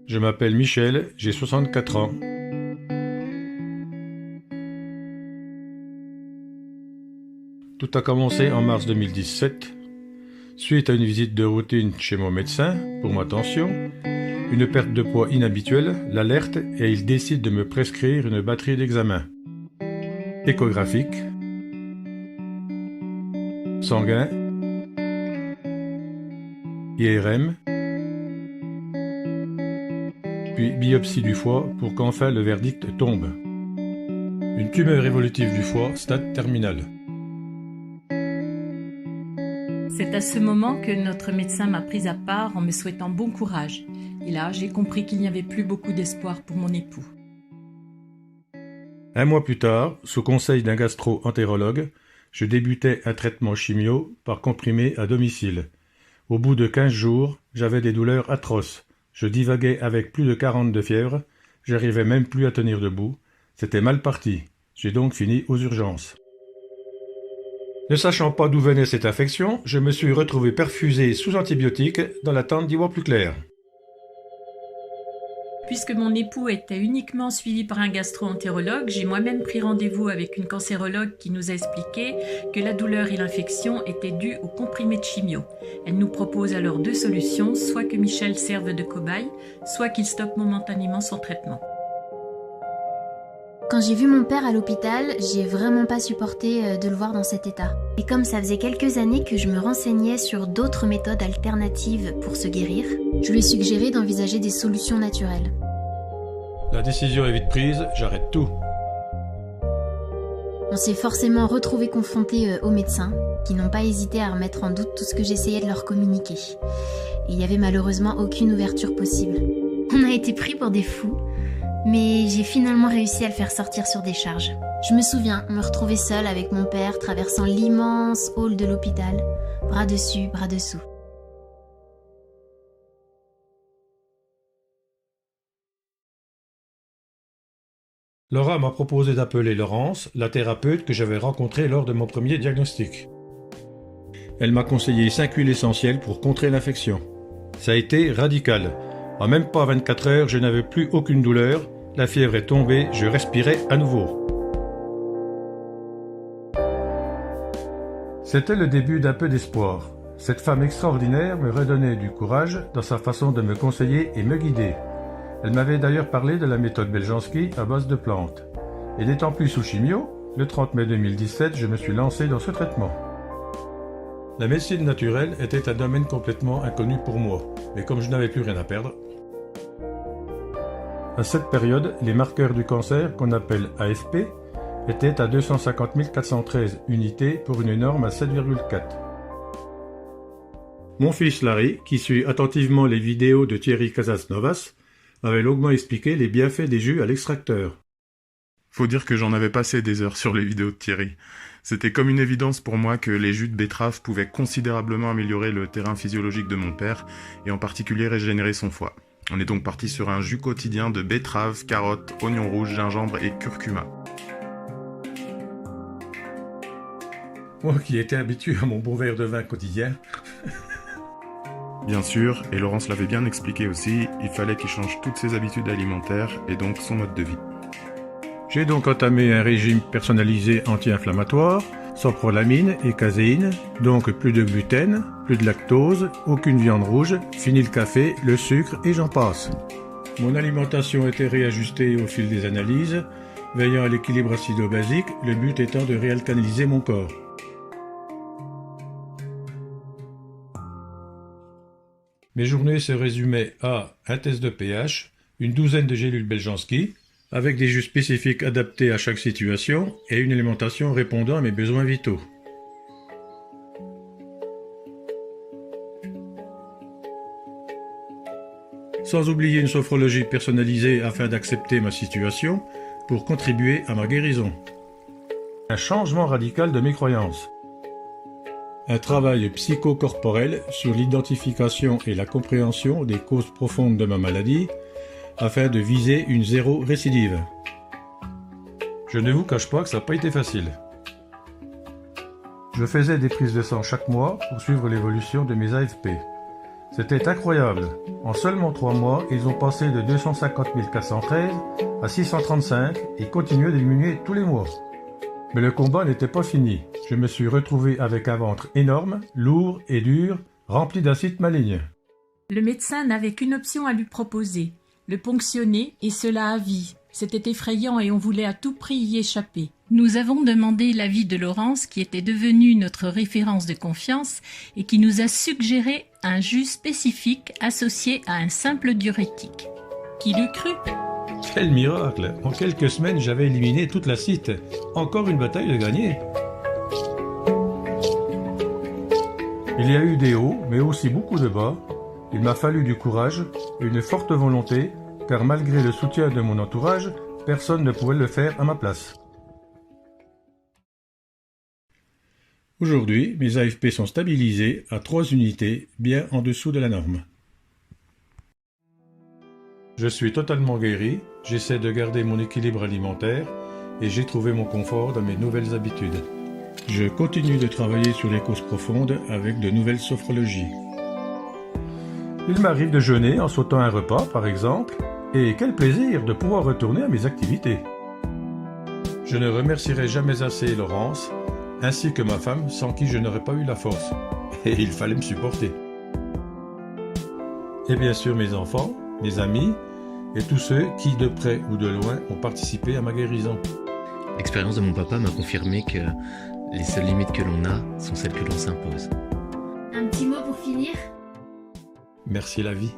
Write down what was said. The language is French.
Je m'appelle Michel, j'ai 64 ans. Tout a commencé en mars 2017, suite à une visite de routine chez mon médecin pour ma tension. Une perte de poids inhabituelle l'alerte et il décide de me prescrire une batterie d'examens. Échographique, sanguin, IRM, puis biopsie du foie pour qu'enfin le verdict tombe. Une tumeur évolutive du foie, stade terminal. C'est à ce moment que notre médecin m'a prise à part en me souhaitant bon courage. Et là, j'ai compris qu'il n'y avait plus beaucoup d'espoir pour mon époux. Un mois plus tard, sous conseil d'un gastro-entérologue, je débutais un traitement chimio par comprimé à domicile. Au bout de 15 jours, j'avais des douleurs atroces. Je divaguais avec plus de 40 de fièvre, j'arrivais même plus à tenir debout. C'était mal parti. J'ai donc fini aux urgences. Ne sachant pas d'où venait cette infection, je me suis retrouvé perfusé sous antibiotiques dans l'attente d'y voir plus clair. Puisque mon époux était uniquement suivi par un gastro-entérologue, j'ai moi-même pris rendez-vous avec une cancérologue qui nous a expliqué que la douleur et l'infection étaient dues au comprimé de chimio. Elle nous propose alors deux solutions, soit que Michel serve de cobaye, soit qu'il stoppe momentanément son traitement. Quand j'ai vu mon père à l'hôpital, j'ai vraiment pas supporté de le voir dans cet état. Et comme ça faisait quelques années que je me renseignais sur d'autres méthodes alternatives pour se guérir, je lui ai suggéré d'envisager des solutions naturelles. La décision est vite prise, j'arrête tout. On s'est forcément retrouvés confrontés aux médecins, qui n'ont pas hésité à remettre en doute tout ce que j'essayais de leur communiquer. Et il y avait malheureusement aucune ouverture possible. On a été pris pour des fous. Mais j'ai finalement réussi à le faire sortir sur des charges. Je me souviens me retrouver seule avec mon père traversant l'immense hall de l'hôpital, bras dessus, bras dessous. Laura m'a proposé d'appeler Laurence, la thérapeute que j'avais rencontrée lors de mon premier diagnostic. Elle m'a conseillé 5 huiles essentielles pour contrer l'infection. Ça a été radical. En même pas 24 heures, je n'avais plus aucune douleur. La fièvre est tombée, je respirais à nouveau. C'était le début d'un peu d'espoir. Cette femme extraordinaire me redonnait du courage dans sa façon de me conseiller et me guider. Elle m'avait d'ailleurs parlé de la méthode Beljanski à base de plantes. Et n'étant plus sous chimio, le 30 mai 2017, je me suis lancé dans ce traitement. La médecine naturelle était un domaine complètement inconnu pour moi, mais comme je n'avais plus rien à perdre, à cette période, les marqueurs du cancer, qu'on appelle AFP, étaient à 250 413 unités pour une norme à 7,4. Mon fils Larry, qui suit attentivement les vidéos de Thierry Casasnovas, avait longuement expliqué les bienfaits des jus à l'extracteur. Faut dire que j'en avais passé des heures sur les vidéos de Thierry. C'était comme une évidence pour moi que les jus de betterave pouvaient considérablement améliorer le terrain physiologique de mon père, et en particulier régénérer son foie. On est donc parti sur un jus quotidien de betterave, carottes, oignons rouges, gingembre et curcuma. Moi qui étais habitué à mon bon verre de vin quotidien. Bien sûr, et Laurence l'avait bien expliqué aussi, il fallait qu'il change toutes ses habitudes alimentaires et donc son mode de vie. J'ai donc entamé un régime personnalisé anti-inflammatoire, sans prolamine et caséine, donc plus de gluten, plus de lactose, aucune viande rouge, fini le café, le sucre et j'en passe. Mon alimentation était réajustée au fil des analyses, veillant à l'équilibre acido-basique, le but étant de réalcaliniser mon corps. Mes journées se résumaient à un test de pH, une douzaine de gélules Beljanski, avec des jus spécifiques adaptés à chaque situation et une alimentation répondant à mes besoins vitaux. Sans oublier une sophrologie personnalisée afin d'accepter ma situation pour contribuer à ma guérison. Un changement radical de mes croyances. Un travail psychocorporel sur l'identification et la compréhension des causes profondes de ma maladie afin de viser une zéro récidive. Je ne vous cache pas que ça n'a pas été facile. Je faisais des prises de sang chaque mois pour suivre l'évolution de mes AFP. C'était incroyable. En seulement 3 mois, ils ont passé de 250 413 à 635 et continuaient de diminuer tous les mois. Mais le combat n'était pas fini. Je me suis retrouvé avec un ventre énorme, lourd et dur, rempli d'acide maligne. Le médecin n'avait qu'une option à lui proposer, le ponctionner, et cela à vie. C'était effrayant et on voulait à tout prix y échapper. Nous avons demandé l'avis de Laurence, qui était devenue notre référence de confiance et qui nous a suggéré un jus spécifique associé à un simple diurétique. Qui l'eût cru ? Quel miracle! En quelques semaines, j'avais éliminé toute l'acide. Encore une bataille de gagner. Il y a eu des hauts, mais aussi beaucoup de bas. Il m'a fallu du courage et une forte volonté, car malgré le soutien de mon entourage, personne ne pouvait le faire à ma place. Aujourd'hui, mes AFP sont stabilisés à 3 unités, bien en dessous de la norme. Je suis totalement guéri, j'essaie de garder mon équilibre alimentaire et j'ai trouvé mon confort dans mes nouvelles habitudes. Je continue de travailler sur les causes profondes avec de nouvelles sophrologies. Il m'arrive de jeûner en sautant un repas, par exemple, et quel plaisir de pouvoir retourner à mes activités. Je ne remercierai jamais assez Laurence, ainsi que ma femme, sans qui je n'aurais pas eu la force. Et il fallait me supporter. Et bien sûr mes enfants, mes amis, et tous ceux qui, de près ou de loin, ont participé à ma guérison. L'expérience de mon papa m'a confirmé que les seules limites que l'on a sont celles que l'on s'impose. Un petit mot pour finir ? Merci la vie.